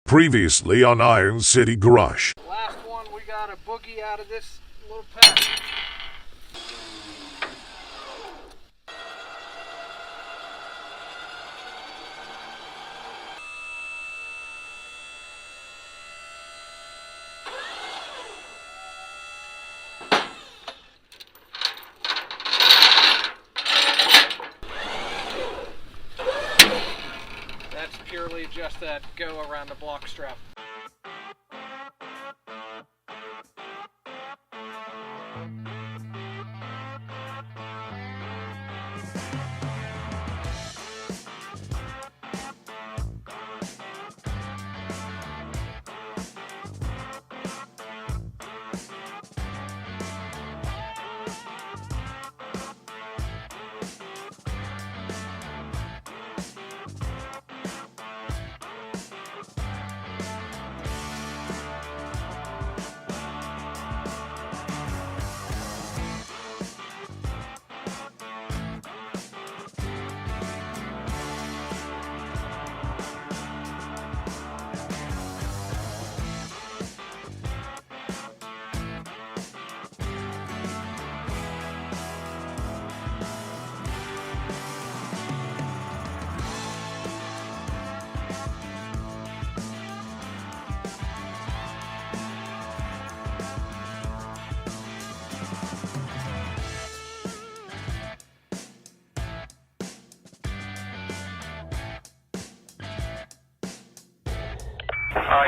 Previously on Iron City Garage. Last one, we got a boogie out of this little pack. That's purely just that go around the block strap.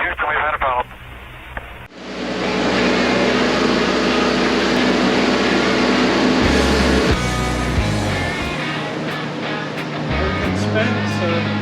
Houston, we've had a problem. Everything's spent, so...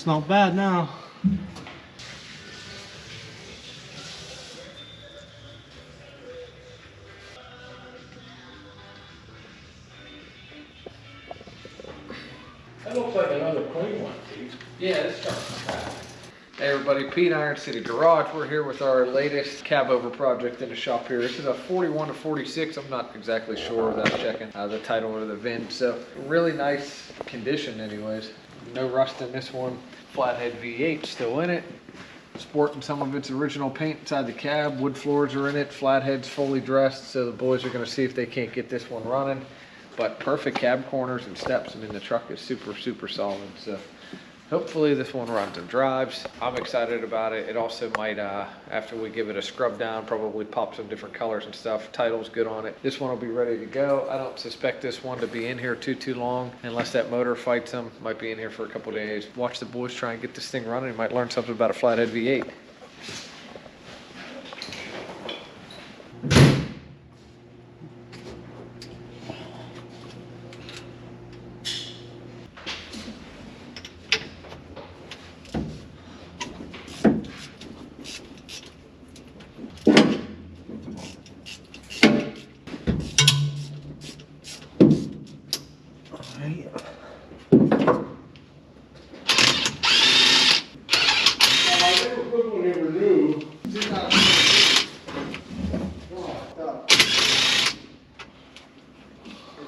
not bad now. That looks like another clean one, Pete. Yeah, this starts from that. Hey everybody, Pete, Iron City Garage. We're here with our latest cab over project in the shop here. This is a 41 to 46. I'm not exactly sure without checking the title or the VIN. So really nice condition anyways. No rust in this one. Flathead V8 still in it. Sporting some of its original paint inside the cab. Wood floors are in it. Flathead's fully dressed. So the boys are gonna see if they can't get this one running. But perfect cab corners and steps. I mean, the truck is super, super solid. So hopefully this one runs and drives. I'm excited about it. It also might, after we give it a scrub down, probably pop some different colors and stuff. Title's good on it. This one will be ready to go. I don't suspect this one to be in here too long, unless that motor fights them. Might be in here for a couple days. Watch the boys try and get this thing running. You might learn something about a flathead V8.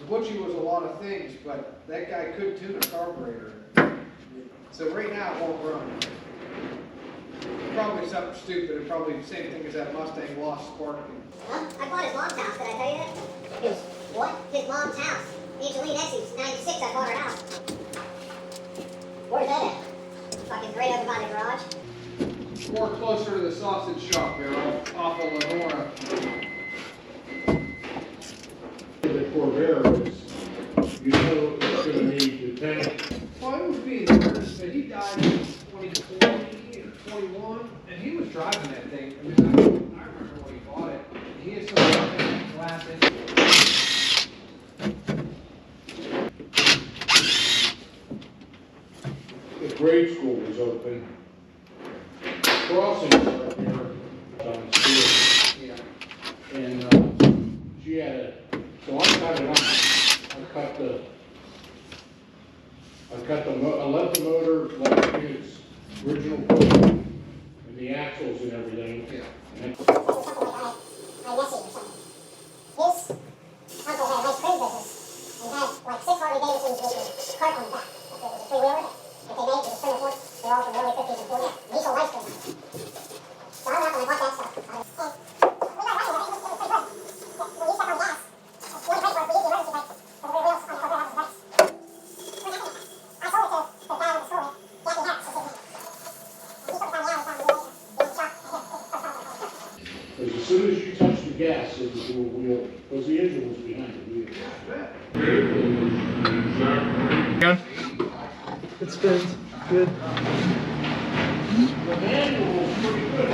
Butchie was a lot of things, but that guy could tune a carburetor. So right now it won't run. Probably something stupid, and probably the same thing as that Mustang lost sparking. Well, I bought his mom's house, did I tell you that? His what? His mom's house. Angeline Essie's 96, I bought her house. Where's that at? Fucking great over by the garage. More closer to the sausage shop there, off of Lenora. The Corvair is, you know, it's going to need the tank. Well, it was being nervous, but he died in 2020 or 21, and he was driving that thing. I mean, I remember when he bought it. He had some glass in it. The grade school was open. Crossings are up here on the school. Yeah. And she had a, so I cut it on. I left the motor like its original code and the axles and everything. Yeah. And My nephew or something. His uncle had a nice cruise business and had like 6 Harley Davidsons with a cart on the back. It was a three-wheeler that they made, it was a Sprinter Ford. They're all from the early 50s and 40s. And he sold ice cream. So I went up and I bought that stuff. We got running, it was pretty good. When you step on gas, the only place where it's the easy emergency brake, the rear wheels on the Corvair have the brakes. I sold it to the guy with the store, Jackie Hatch, his name. And he put it on the alley, found the wheel, in the shop. as soon as you touch the gas, it was the wheel, because the engine was behind the wheel. It spins. Good. The manual was pretty good.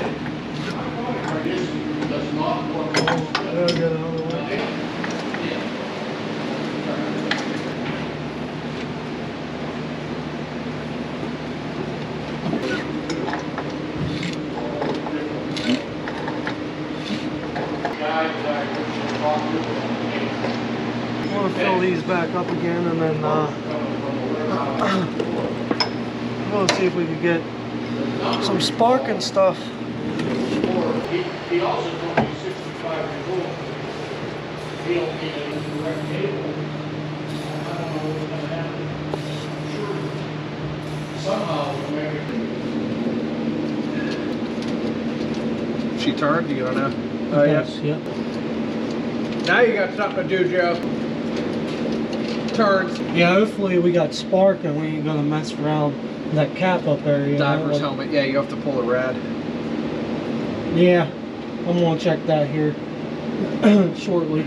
This does not work. I'll get another one. I want to fill these back up again and then I'm going to see if we can get some spark and stuff. He also told me 65 years old. He don't need a direct cable. I don't know what's going to happen. Sure. Somehow, maybe. She turned, you don't know? Oh, yes. Yep. Now you got something to do, Joe. Turns. Yeah, hopefully we got spark and we ain't going to mess around that cap up there. You Diver's know? helmet. Yeah, you have to pull a rad. Yeah, I'm going to check that here shortly.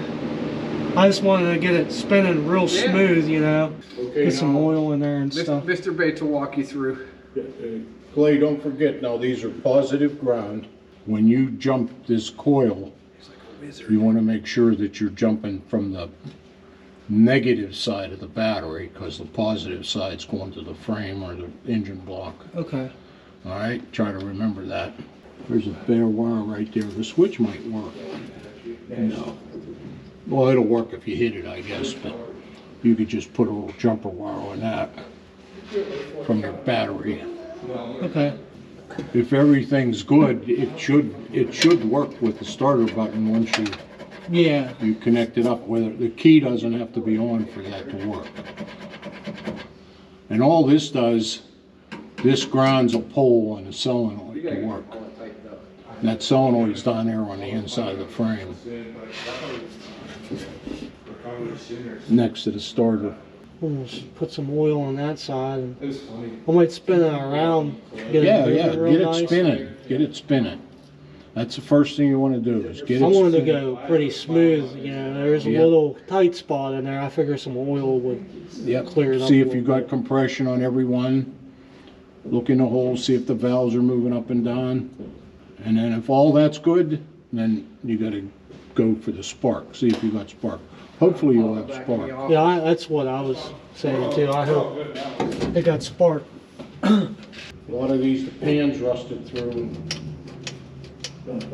I just wanted to get it spinning real smooth, you know. Okay, get some now, oil in there and stuff. Mr. Bates will walk you through. Clay, don't forget now, these are positive ground. When you jump this coil, you want to make sure that you're jumping from the negative side of the battery, because the positive side's going to the frame or the engine block. Okay. All right, try to remember that. There's a bare wire right there. The switch might work. No. Well, it'll work if you hit it, I guess, but you could just put a little jumper wire on that from your battery. Okay. If everything's good, it should work with the starter button once you connect it up. Whether the key doesn't have to be on for that to work. And all this does, this grounds a pole on the solenoid to work. And that solenoid's down there on the inside of the frame, next to the starter. We'll just put some oil on that side, and I might spin it around. Get It spinning. Get it spinning. That's the first thing you want to do is get it. I wanted to go pretty smooth. You know, there's a little tight spot in there. I figure some oil would clear it up. See if you got compression on every one. Look in the holes, see if the valves are moving up and down. And then if all that's good, then you got to go for the spark. See if you got spark. Hopefully you'll have spark. Yeah, that's what I was saying too. I hope it got spark. A lot of these, the pans rusted through. And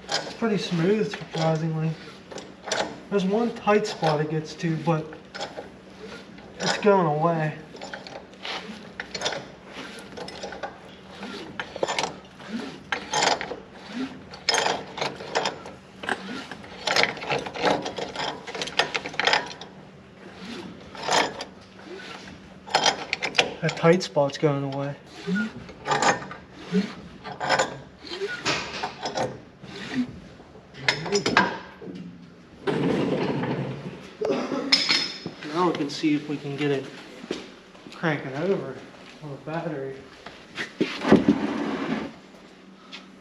It's pretty smooth, surprisingly. There's one tight spot it gets to, but it's going away. That tight spot's going away. Now we can see if we can get it cranking over on the battery.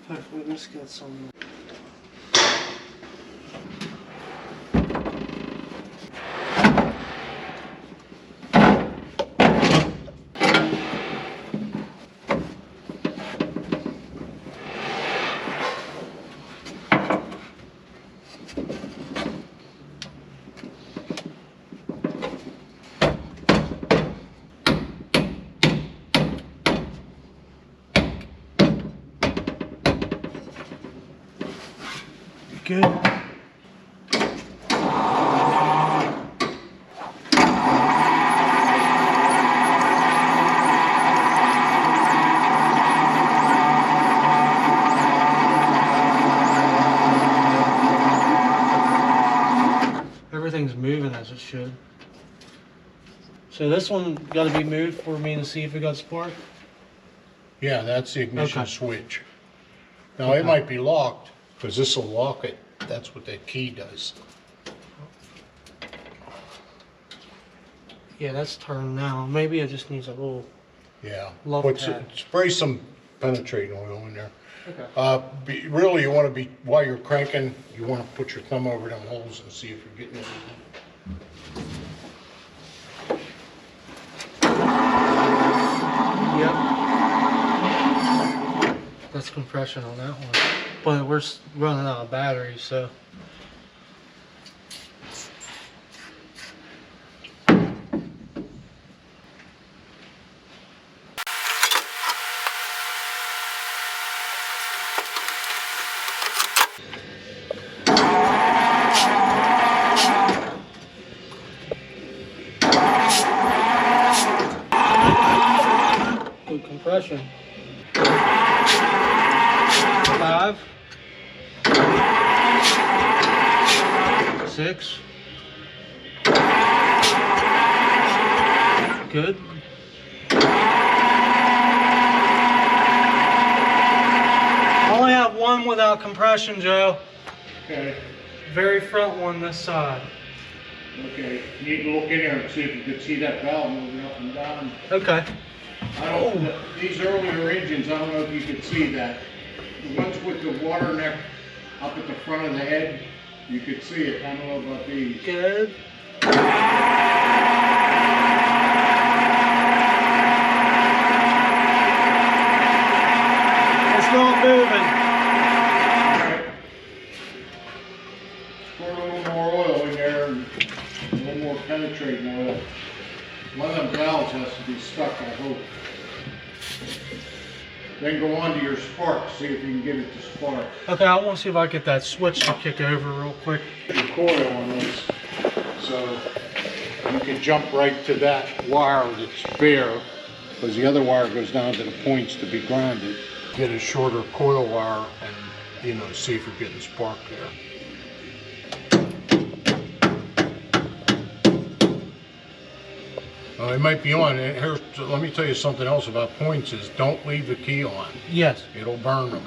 Hopefully this got some. Good. Everything's moving as it should. So this one got to be moved for me to see if it got spark? yeah, that's the ignition switch. Now it might be locked, because this will lock it. That's what that key does. Yeah, that's turned now. Maybe it just needs a little. Yeah. Love Put that. spray some penetrating oil in there. Okay. Really, you want to be, while you're cranking, you want to put your thumb over them holes and see if you're getting anything. Yep. That's compression on that one. But we're running out of battery, so. Good compression. 5, 6. Good. I only have one without compression, Joe. Okay. Very front one this side. Okay. You need to look in there and see if you can see that valve moving up and down. Okay. These earlier engines, I don't know if you could see that. The ones with the water neck up at the front of the head, you could see it. I don't know about these. Good. moving. Pour a little more oil in there and a little more penetrating oil. One of them valves has to be stuck, I hope. Then go on to your spark, see if you can get it to spark. Okay, I want to see if I get that switch to kick over real quick. The coil on this, so you can jump right to that wire that's bare, because the other wire goes down to the points to be grounded. Get a shorter coil wire and, you know, see if you're getting spark there. It might be on. And here's, let me tell you something else about points is don't leave the key on. Yes. It'll burn them.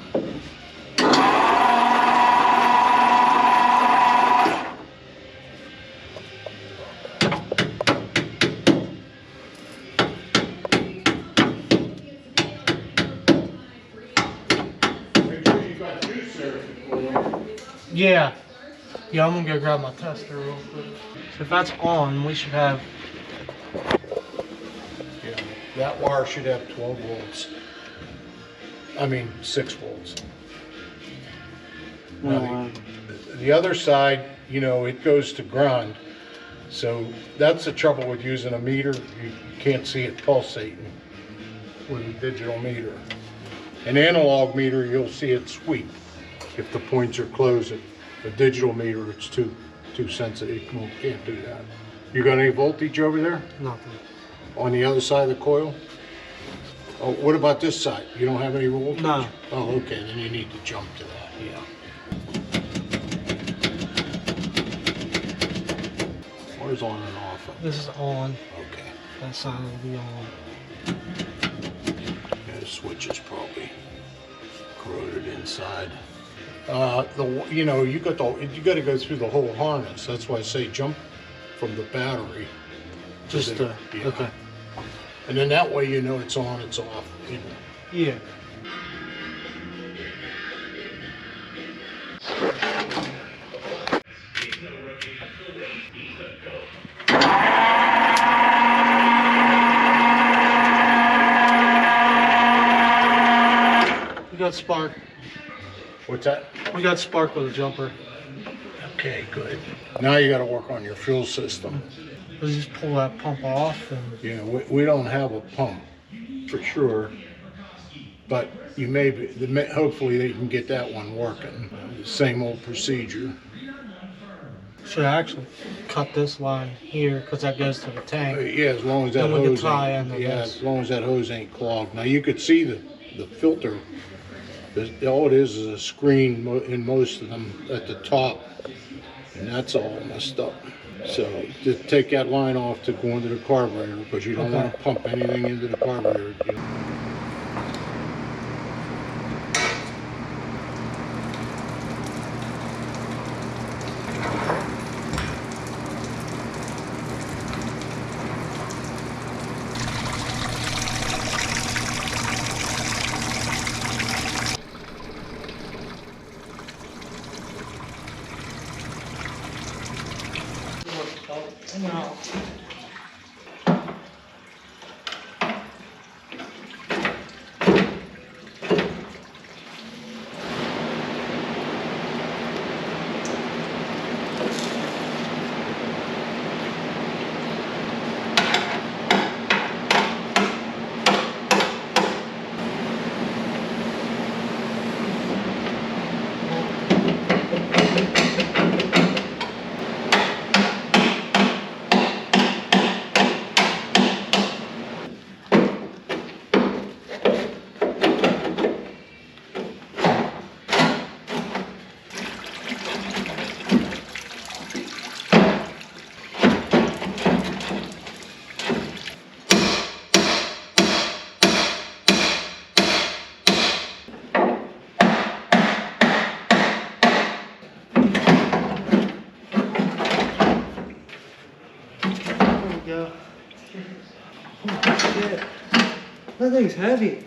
Make sure you got juice there for you. Yeah. Yeah, I'm gonna go grab my tester real quick. So if that's on, we should have. Yeah, that wire should have 12 volts. I mean, 6 volts. Now, the other side, you know, it goes to ground. So that's the trouble with using a meter. You can't see it pulsating with a digital meter. An analog meter, you'll see it sweep if the points are closing. A digital meter, it's too sensitive. You can't do that. You got any voltage over there? Nothing. On the other side of the coil? Oh, what about this side? You don't have any voltage? No. Oh, okay, then you need to jump to that, yeah. Where's on and off? This is on. Okay. That side will be on. Yeah, the switch is probably corroded inside. You know, you got to go through the whole harness. That's why I say jump from the battery. Just yeah. okay. And then that way you know it's on, it's off. You know. Yeah. We got spark. What's that? We got spark with a jumper. Okay, good. Now you got to work on your fuel system. Let's just pull that pump off and. Yeah, we don't have a pump for sure, but you may be, hopefully they can get that one working. Same old procedure. Should I actually cut this line here because that goes to the tank? Yeah, as long as that Then we can hose tie ain't, into yeah, this. as long as that hose ain't clogged. Now you could see the filter. All it is a screen in most of them at the top, and that's all messed up. So just take that line off to go into the carburetor because you don't want to pump anything into the carburetor. You know. No. Go. Oh, shit. That thing's heavy.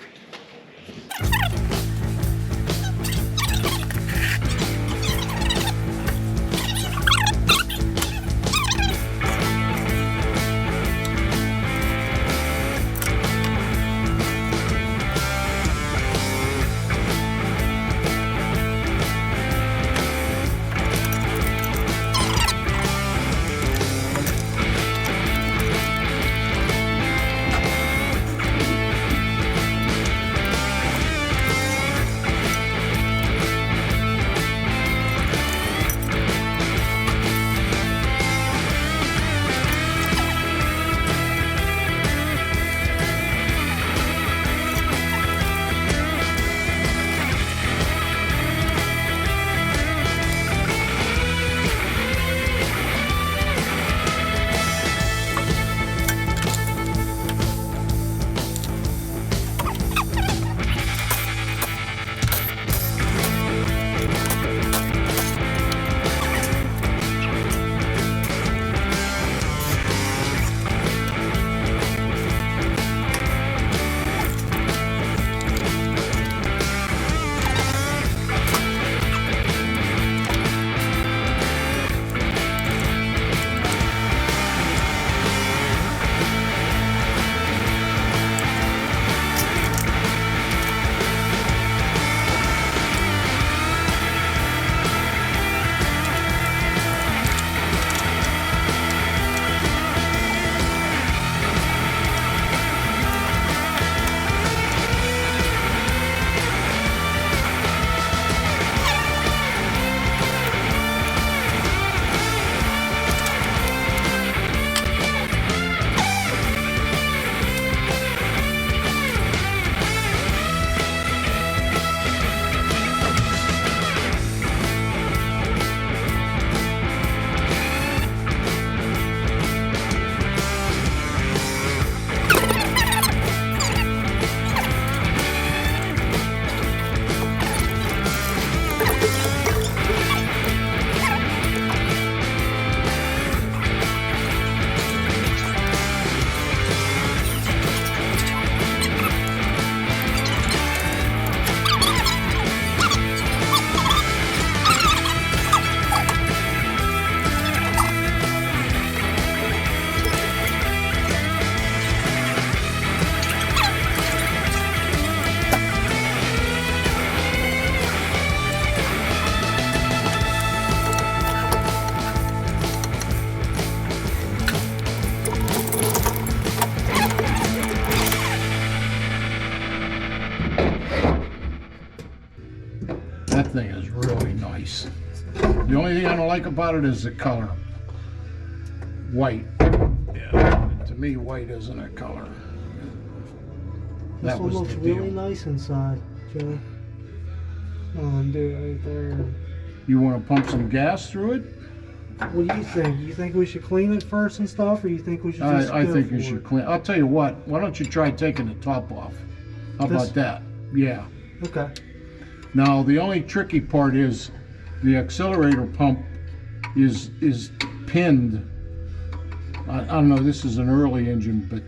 That thing is really nice. The only thing I don't like about it is the color. White. Yeah. To me, white isn't a color. This That one was looks the really deal. nice inside, Joe. Oh, dude, right there. You want to pump some gas through it? What do you think? You think we should clean it first and stuff, or you think we should just I go think for you it? should clean. I'll tell you what. Why don't you try taking the top off? How This- about that? Yeah. Okay. Now the only tricky part is the accelerator pump is pinned. I don't know. This is an early engine, but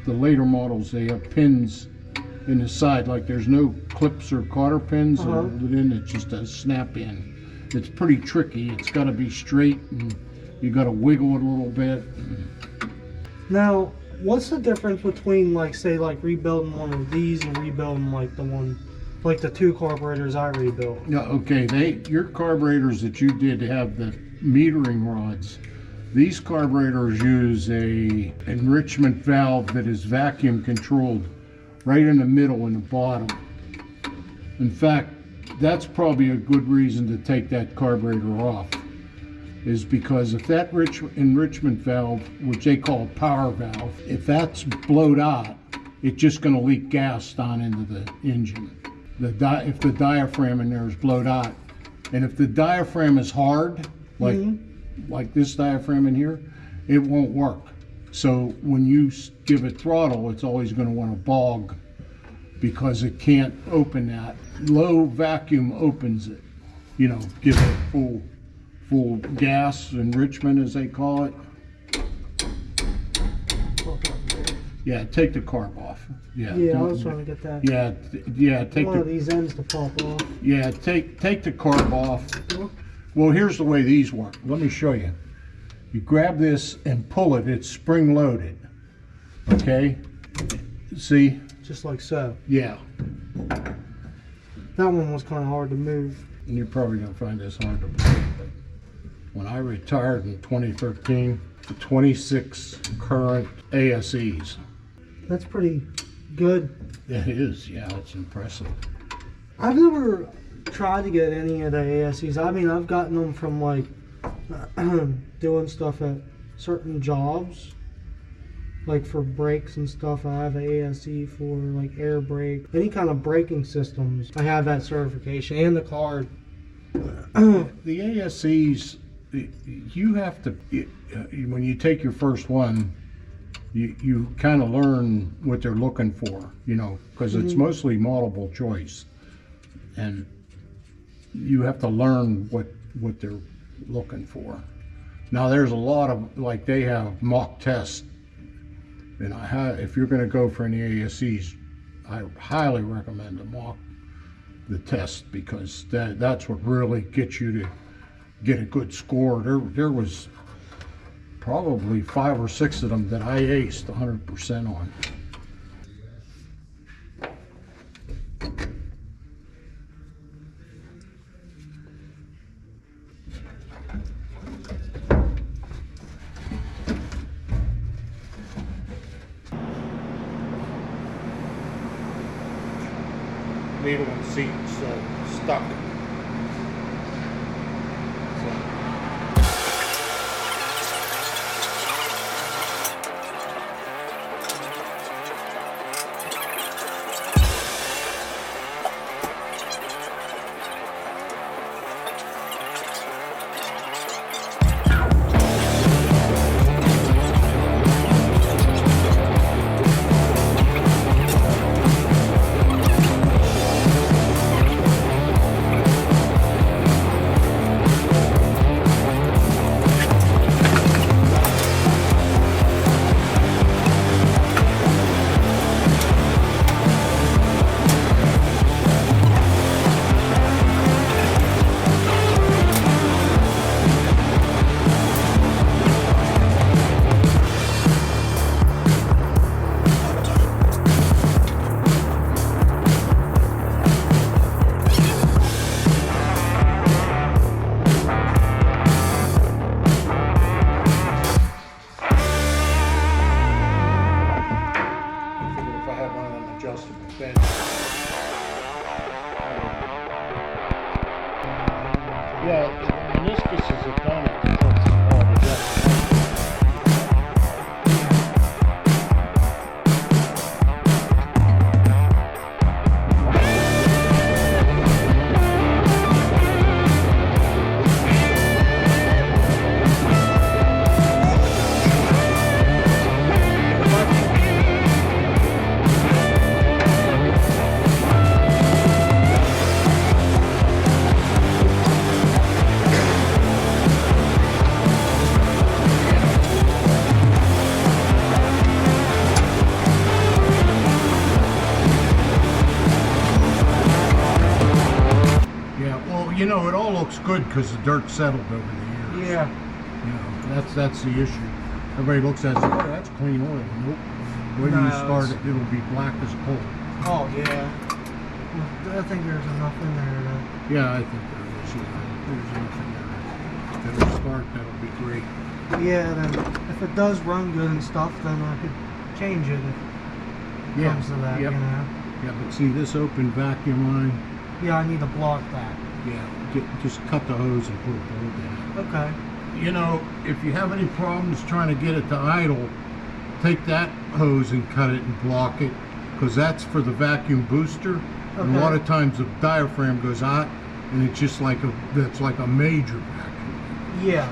the later models they have pins in the side. Like there's no clips or cotter pins, or then it's just a snap in. It's pretty tricky. It's got to be straight, and you got to wiggle it a little bit. Now, what's the difference between, like, say, like rebuilding one of these and rebuilding like the one, like the two carburetors I rebuilt? Yeah, okay. Your carburetors that you did have the metering rods. These carburetors use a enrichment valve that is vacuum controlled right in the middle and the bottom. In fact, that's probably a good reason to take that carburetor off, is because if that enrichment valve, which they call a power valve, if that's blowed out, it's just going to leak gas down into the engine. If the diaphragm in there is blowed out, and if the diaphragm is hard, like this diaphragm in here, it won't work. So when you give it throttle, it's always going to want to bog because it can't open that. Low vacuum opens it. You know, give it full gas enrichment, as they call it. Yeah, take the carb off. Yeah, Yeah, I was trying to get that. Yeah, take One of these ends to pop off. Yeah, take the carb off. Well, here's the way these work. Let me show you. You grab this and pull it. It's spring loaded. Okay? See? Just like so. Yeah. That one was kind of hard to move. And you're probably going to find this hard to believe, but when I retired in 2013, 26 current ASEs. That's pretty good. It is, yeah, it's impressive. I've never tried to get any of the ASEs. I mean, I've gotten them from like doing stuff at certain jobs, like for brakes and stuff. I have an ASE for like air brake, any kind of braking systems. I have that certification and the card. The ASEs, you have to, when you take your first one, you kind of learn what they're looking for, you know, because it's mostly multiple choice, and you have to learn what they're looking for. Now there's a lot of, like, they have mock tests, and if you're going to go for any ASEs, I highly recommend the test, because that's what really gets you to get a good score. There was probably 5 or 6 of them that I aced 100% on. Needle and seat's stuck. Yeah, meniscus is a ton of parts all together. You know, it all looks good because the dirt settled over the years. Yeah. You know, that's the issue. Everybody looks at it, oh, that's clean oil. Nope. When you start it, it'll be black as coal. Oh, yeah. Well, I think there's enough in there to... Yeah, I think there is. There's enough in there. It'll start, that'll be great. Yeah, then if it does run good and stuff, then I could change it if it comes to that, yep. you know? Yeah, but see this open vacuum line? Yeah, I need to block that. Yeah, just cut the hose and put a bolt in it. Okay. You know, if you have any problems trying to get it to idle, take that hose and cut it and block it, because that's for the vacuum booster. And a lot of times the diaphragm goes hot, and it's just like that's like a major vacuum. Yeah.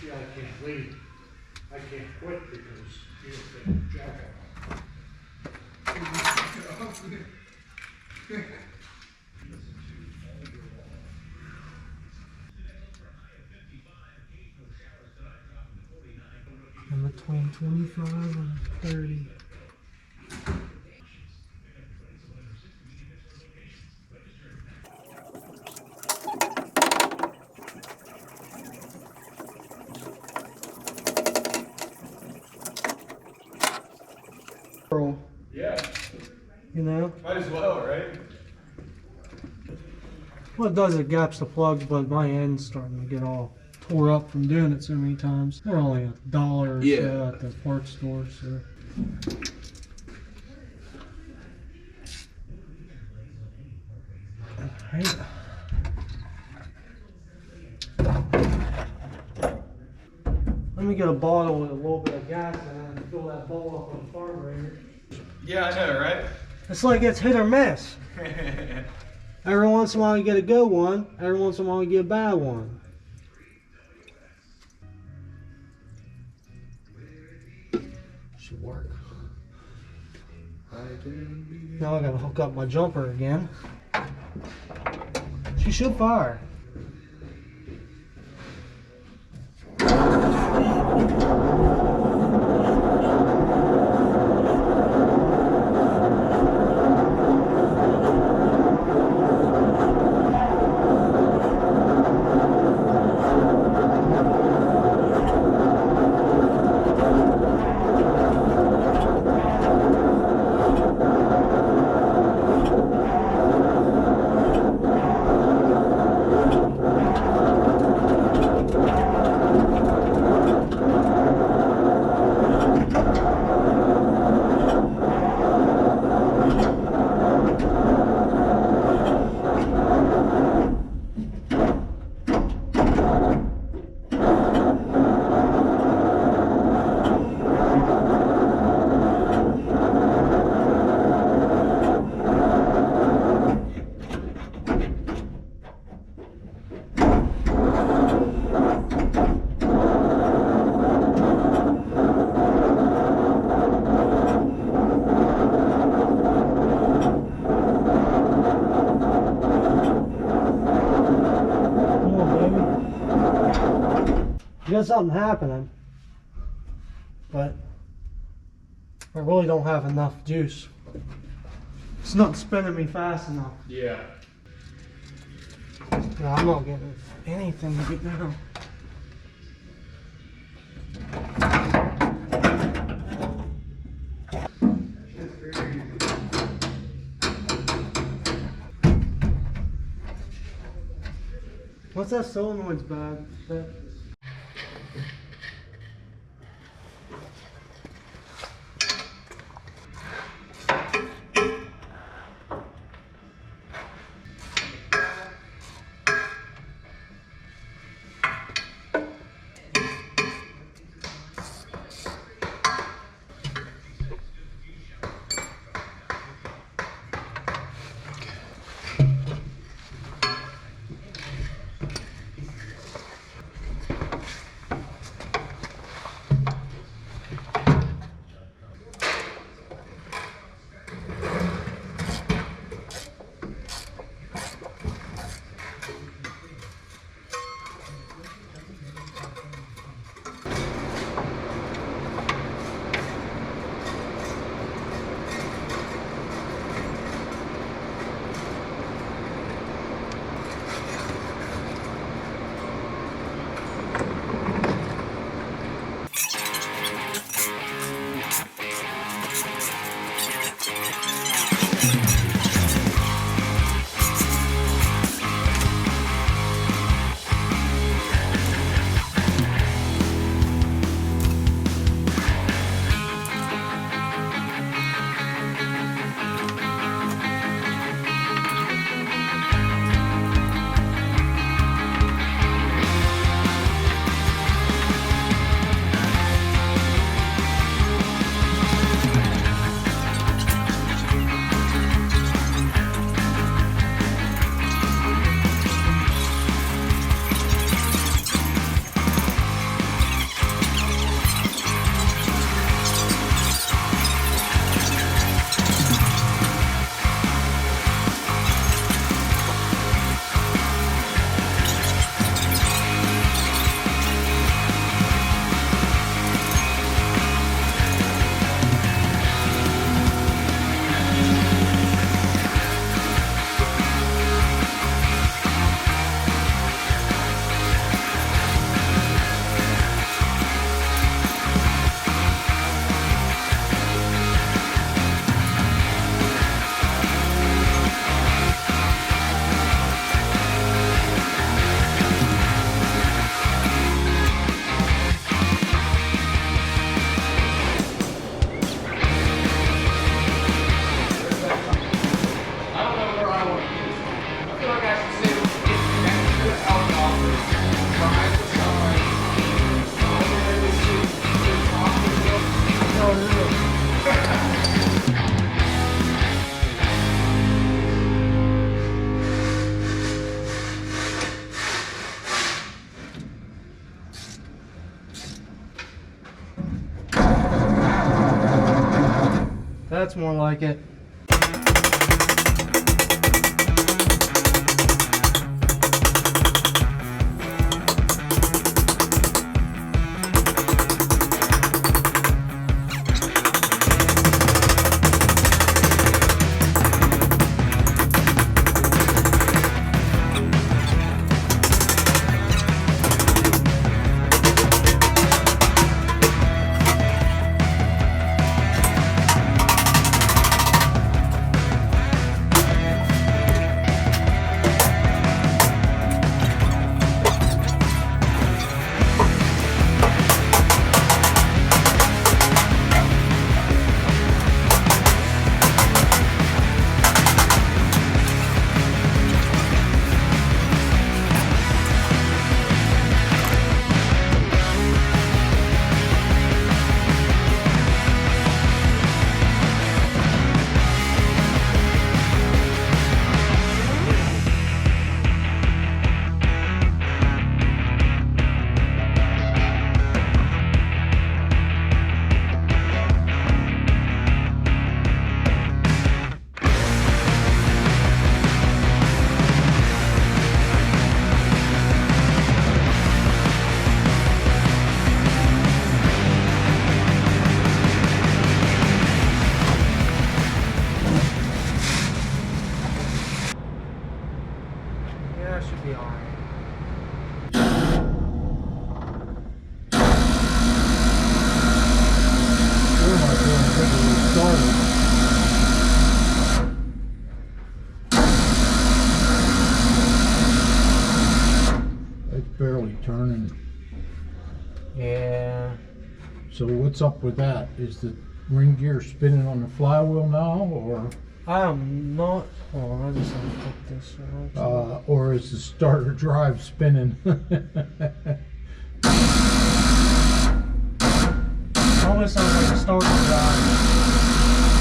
See, I can't leave. I can't quit because you don't get jack up. I'm between 25 and 30. Yeah, You know? might as well, right? Well, it does, it gaps the plugs, but my end's starting to get all tore up from doing it so many times. They're only $1 or so at the parts store, so. Alright. Let me get a bottle with a little bit of gas in it and fill that bowl up on the carburetor. Yeah, I know, right? It's like it's hit or miss. Every once in a while you get a good one, every once in a while you get a bad one. Should work. Now I gotta hook up my jumper again. She should fire. You got something happening, but I really don't have enough juice. It's not spinning me fast enough. Yeah. No, I'm not getting anything right now. What's that solenoid's bad? That's more like it. Yeah. So what's up with that? Is the ring gear spinning on the flywheel now, or I am not. Hold on, I just have to put this on. or is the starter drive spinning? Almost sounds like a starter drive.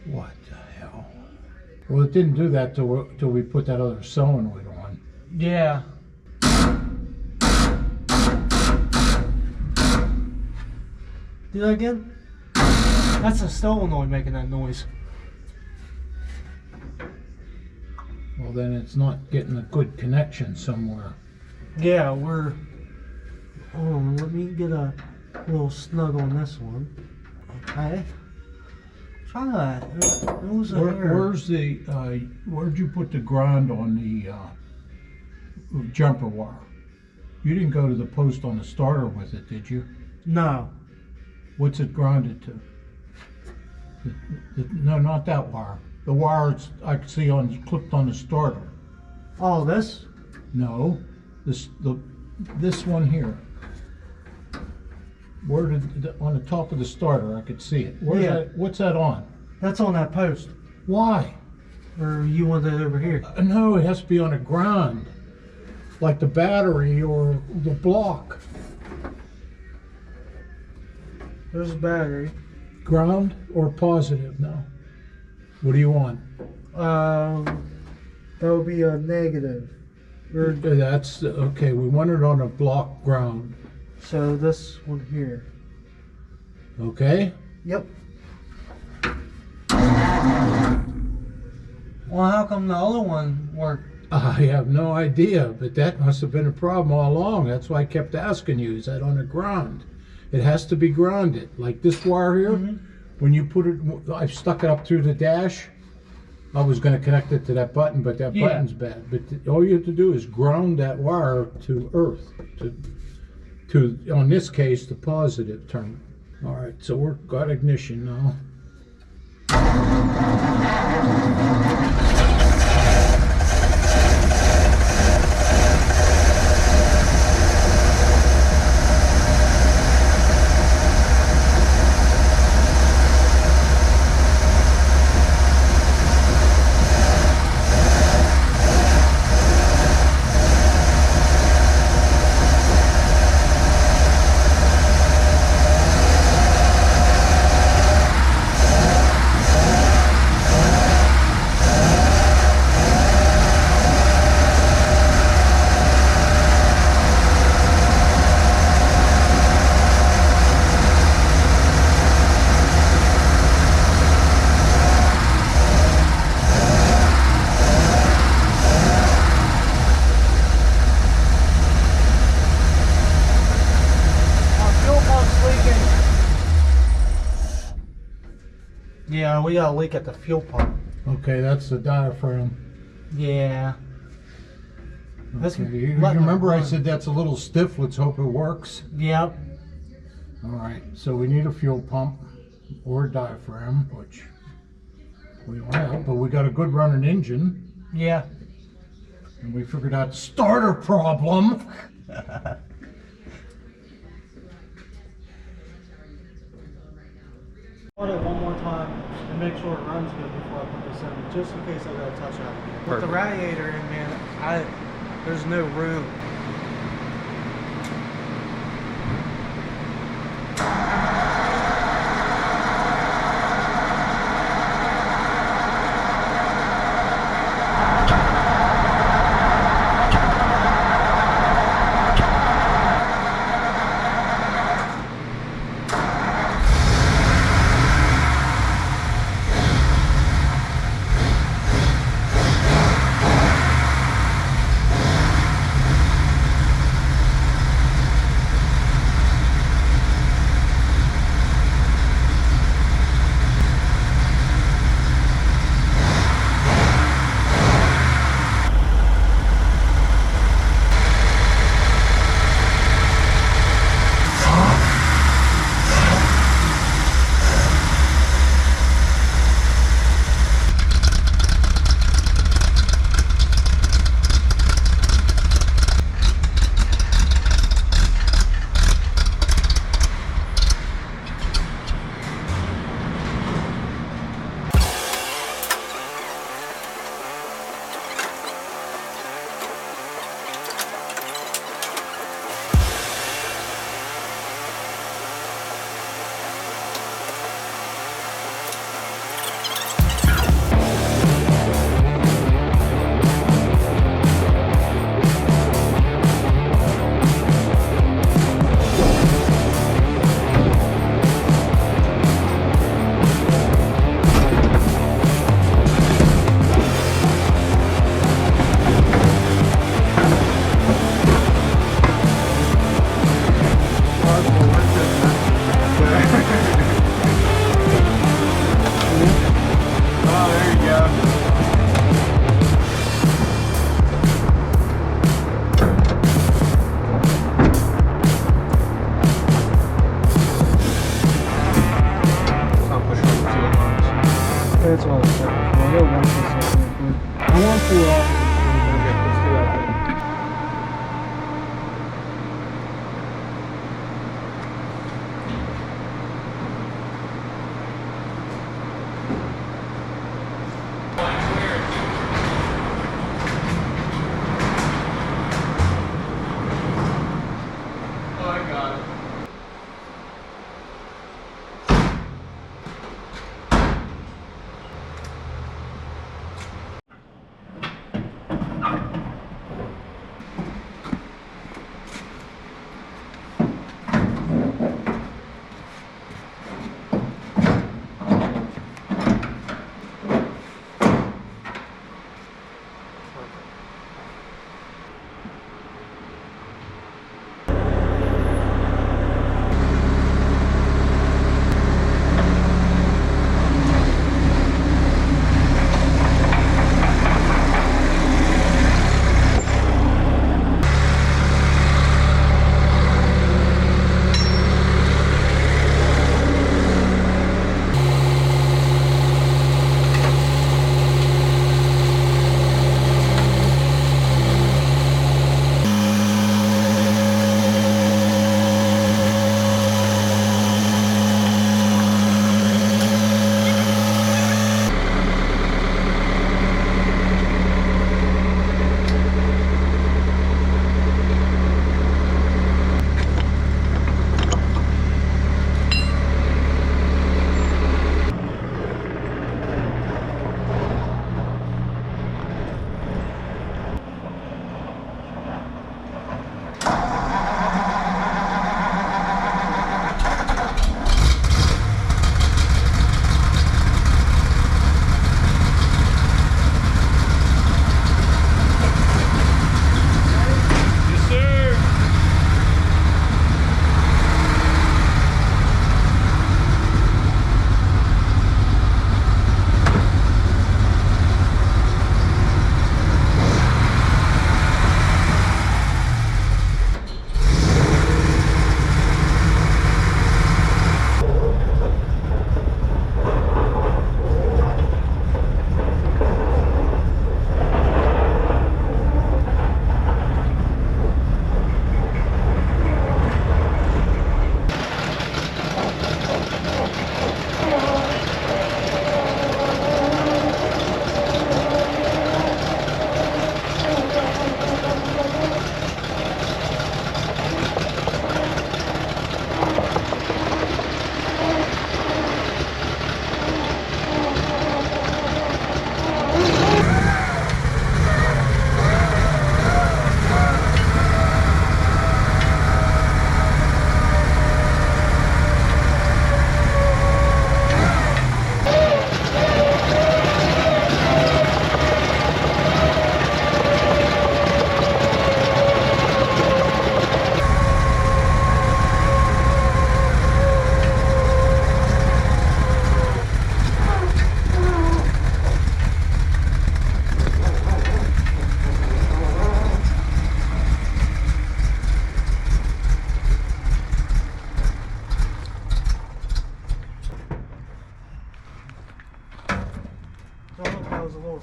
What the hell? Well, it didn't do that till we put that other solenoid on. Yeah. Do that again? That's a solenoid making that noise. Well, then it's not getting a good connection somewhere. Yeah, we're. Hold on, let me get a little snug on this one. Okay. Try that. It was a hair. Where's the? Where'd you put the ground on the jumper wire? You didn't go to the post on the starter with it, did you? No. What's it grounded to? No, not that wire. The wire I could see clipped on the starter. Oh, this? No, this one here. Where on the top of the starter I could see it. Where's Yeah. that? What's that on? That's on that post. Why? Or you want it over here? No, it has to be on a ground, like the battery or the block. There's a battery. Ground or positive now? What do you want? That would be a negative. Or, That's okay. We want it on a block ground. so this one here. Okay. Yep. Well, how come the other one worked? I have no idea, but that must have been a problem all along. That's why I kept asking you, is that on the ground? It has to be grounded. Like this wire here, when you put it, I've stuck it up through the dash. I was going to connect it to that button, but that button's bad. But all you have to do is ground that wire to earth, to on this case, the positive terminal. All right, so we're got ignition now. Yeah, we got a leak at the fuel pump. Okay, that's the diaphragm. Yeah. That's Okay. You remember I said that's a little stiff. Let's hope it works. Yep. All right, so we need a fuel pump or a diaphragm, which we don't have, but we got a good running engine, Yeah. and we figured out the starter problem. Run it one more time and make sure it runs good before I put this in, just in case I gotta touch that again. With the Perfect. radiator in, man, there's no room. That's what I was checking for. I'll run this up real quick. I want to pull out. Okay, let's do that then. Oh, I got it.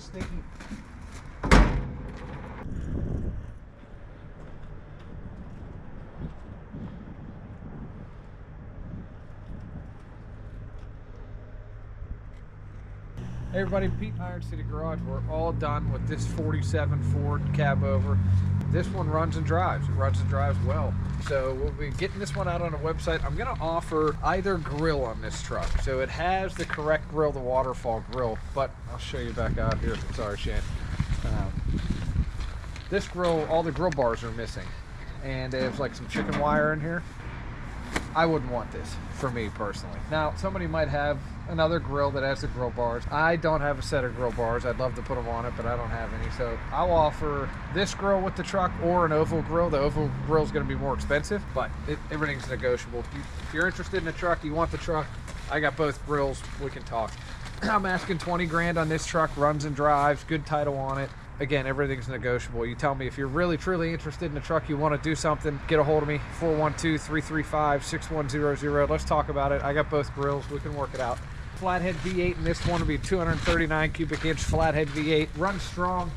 sticky. Hey everybody, Pete in Iron City Garage. We're all done with this 47 Ford cab over. This one runs and drives. It runs and drives well. So we'll be getting this one out on a website. I'm gonna offer either grill on this truck. So it has the correct grill, the waterfall grill, but I'll show you back out here. Sorry, Shane. This grill, all the grill bars are missing. And there's like some chicken wire in here. I wouldn't want this for me personally. Now, somebody might have another grill that has the grill bars. I don't have a set of grill bars. I'd love to put them on it, but I don't have any. So I'll offer this grill with the truck or an oval grill. The oval grill is going to be more expensive, but everything's negotiable. If you're interested in the truck, you want the truck, I got both grills. We can talk. I'm asking 20 grand on this truck, runs and drives, good title on it. Again, everything's negotiable. You tell me if you're really, truly interested in the truck, you want to do something, get a hold of me, 412-335-6100. Let's talk about it. I got both grills. We can work it out. flathead V8, and this one will be 239 cubic inch flathead V8. Runs strong.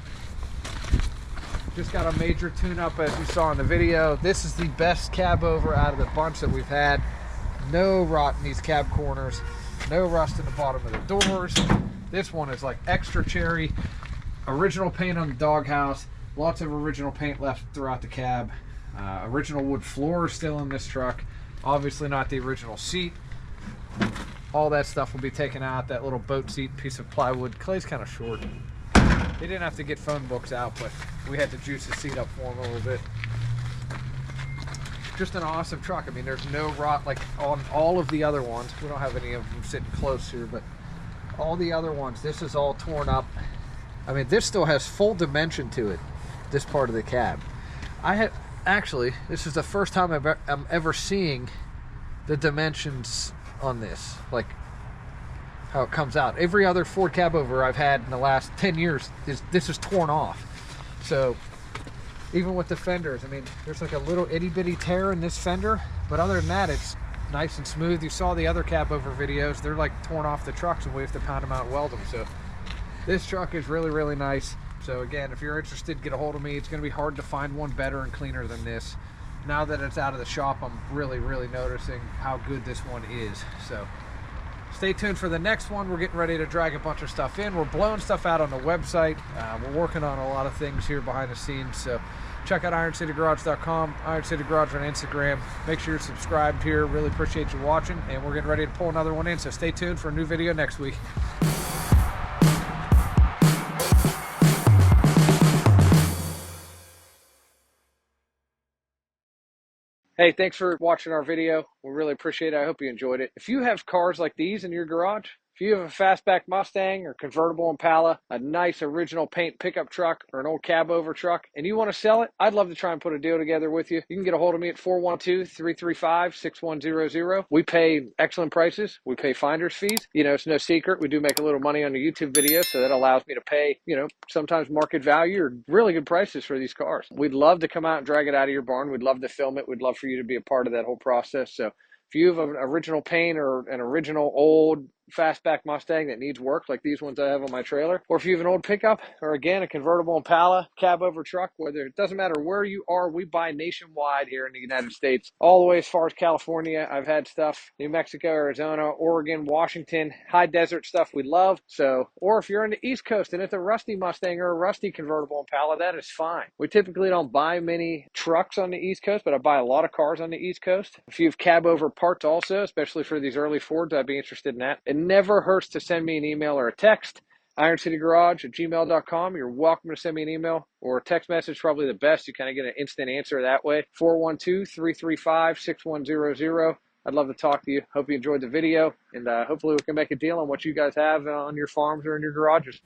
Just got a major tune-up as you saw in the video. This is the best cab over out of the bunch that we've had. No rot in these cab corners. No rust in the bottom of the doors. This one is like extra cherry. Original paint on the doghouse. Lots of original paint left throughout the cab. Original wood floor still in this truck. Obviously not the original seat. All that stuff will be taken out. That little boat seat piece of plywood. Clay's kind of short. He didn't have to get phone books out, but we had to juice the seat up for him a little bit. Just an awesome truck. I mean, there's no rot like on all of the other ones. We don't have any of them sitting close here, but all the other ones, this is all torn up. I mean, this still has full dimension to it, this part of the cab. Actually, this is the first time I'm ever seeing the dimensions on this, like how it comes out. Every other Ford cab over I've had in the last 10 years, this is torn off. So even with the fenders, I mean, there's like a little itty bitty tear in this fender, but other than that, it's nice and smooth. You saw the other cab over videos, they're like torn off the trucks and we have to pound them out and weld them. So this truck is really, really nice. So again, if you're interested, get a hold of me. It's gonna be hard to find one better and cleaner than this. Now that it's out of the shop, I'm really, really noticing how good this one is. So stay tuned for the next one. We're getting ready to drag a bunch of stuff in. We're blowing stuff out on the website. We're working on a lot of things here behind the scenes. So check out IronCityGarage.com, Iron City Garage on Instagram. Make sure you're subscribed here. Really appreciate you watching. And we're getting ready to pull another one in. So stay tuned for a new video next week. Hey, thanks for watching our video. We really appreciate it. I hope you enjoyed it. If you have cars like these in your garage, if you have a fastback Mustang or convertible Impala, a nice original paint pickup truck or an old cab over truck, and you want to sell it, I'd love to try and put a deal together with you. You can get a hold of me at 412-335-6100. We pay excellent prices. We pay finder's fees. You know, it's no secret. We do make a little money on the YouTube videos, so that allows me to pay, you know, sometimes market value or really good prices for these cars. We'd love to come out and drag it out of your barn. We'd love to film it. We'd love for you to be a part of that whole process. So if you have an original paint or an original old fastback Mustang that needs work like these ones I have on my trailer, or if you have an old pickup or again a convertible Impala, cab over truck, whether it doesn't matter where you are, we buy nationwide here in the United States, all the way as far as California. I've had stuff New Mexico, Arizona, Oregon, Washington, high desert stuff we love. So, or if you're on the East Coast and it's a rusty Mustang or a rusty convertible Impala, that is fine. We typically don't buy many trucks on the East Coast, but I buy a lot of cars on the East Coast. If you have cab over parts also, especially for these early Fords, I'd be interested in that. It never hurts to send me an email or a text. IronCityGarage@gmail.com. You're welcome to send me an email or a text message, probably the best. You kind of get an instant answer that way. 412-335-6100. I'd love to talk to you. Hope you enjoyed the video, and hopefully we can make a deal on what you guys have on your farms or in your garages.